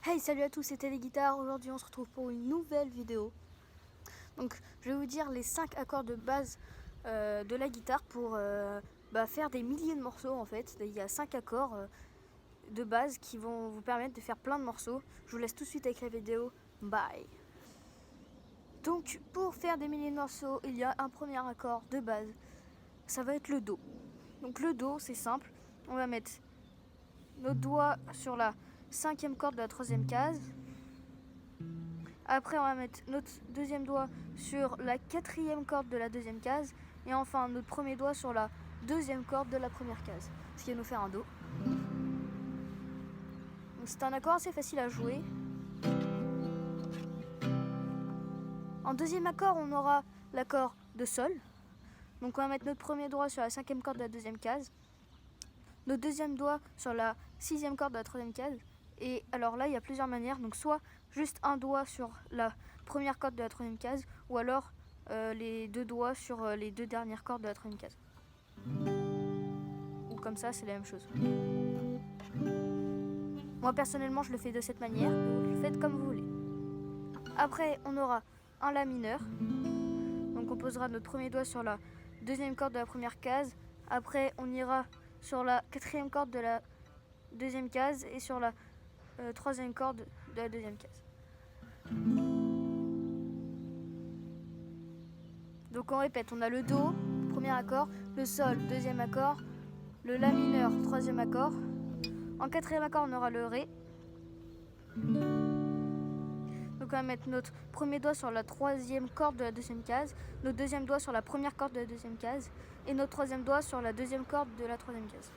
Hey, salut à tous, c'était les guitares. Aujourd'hui on se retrouve pour une nouvelle vidéo. Donc je vais vous dire les 5 accords de base de la guitare pour faire des milliers de morceaux en fait. Il y a 5 accords de base qui vont vous permettre de faire plein de morceaux. Je vous laisse tout de suite avec la vidéo. Bye. Donc pour faire des milliers de morceaux, il y a un premier accord de base. Ça va être le Do. Donc le Do c'est simple. On va mettre notre doigt sur la 5e corde de la 3e case. Après, on va mettre notre deuxième doigt sur la 4e corde de la 2e case. Et enfin, notre premier doigt sur la 2e corde de la première case. Ce qui va nous faire un Do. C'est un accord assez facile à jouer. En deuxième accord, on aura l'accord de Sol. Donc on va mettre notre premier doigt sur la 5e corde de la 2e case. Notre deuxième doigt sur la 6e corde de la 3e case. Et alors là, il y a plusieurs manières. Donc soit juste un doigt sur la première corde de la 3e case, ou alors les deux doigts sur les deux dernières cordes de la 3e case. Ou comme ça, c'est la même chose. Moi personnellement, je le fais de cette manière. Vous le faites comme vous voulez. Après, on aura un La mineur. Donc on posera notre premier doigt sur la 2e corde de la première case. Après, on ira sur la 4e corde de la 2e case et sur la 3e corde de la 2e case. Donc on répète, on a le Do, premier accord, le Sol, deuxième accord, le La mineur, troisième accord. En 4e accord, on aura le Ré. Donc on va mettre notre premier doigt sur la 3e corde de la 2e case, notre deuxième doigt sur la première corde de la 2e case et notre troisième doigt sur la 2e corde de la 3e case.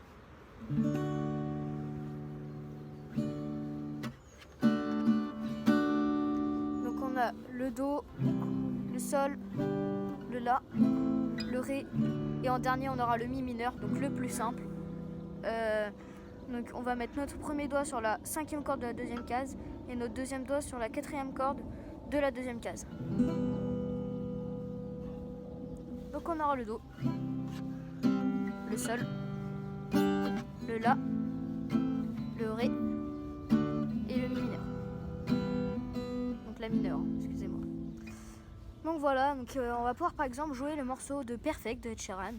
Donc on a le Do, le Sol, le La, le Ré et en dernier on aura le Mi mineur, donc le plus simple. Donc on va mettre notre premier doigt sur la 5e corde de la 2e case et notre deuxième doigt sur la 4e corde de la 2e case. Donc on aura le Do, le Sol, le La, le Ré et le Mi mineur. Donc La mineur, excusez-moi. Donc voilà, donc on va pouvoir par exemple jouer le morceau de Perfect de Ed Sheeran.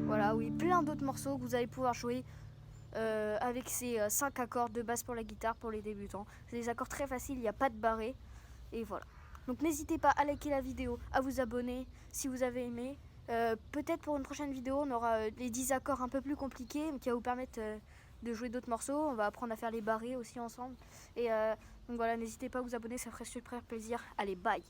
Voilà, oui, plein d'autres morceaux que vous allez pouvoir jouer avec ces 5 accords de base pour la guitare pour les débutants. C'est des accords très faciles, il n'y a pas de barré. Et voilà. Donc n'hésitez pas à liker la vidéo, à vous abonner si vous avez aimé. Peut-être pour une prochaine vidéo, on aura les 10 accords un peu plus compliqués qui va vous permettre de jouer d'autres morceaux. On va apprendre à faire les barrés aussi ensemble. Et donc voilà, n'hésitez pas à vous abonner, ça ferait super plaisir. Allez, bye!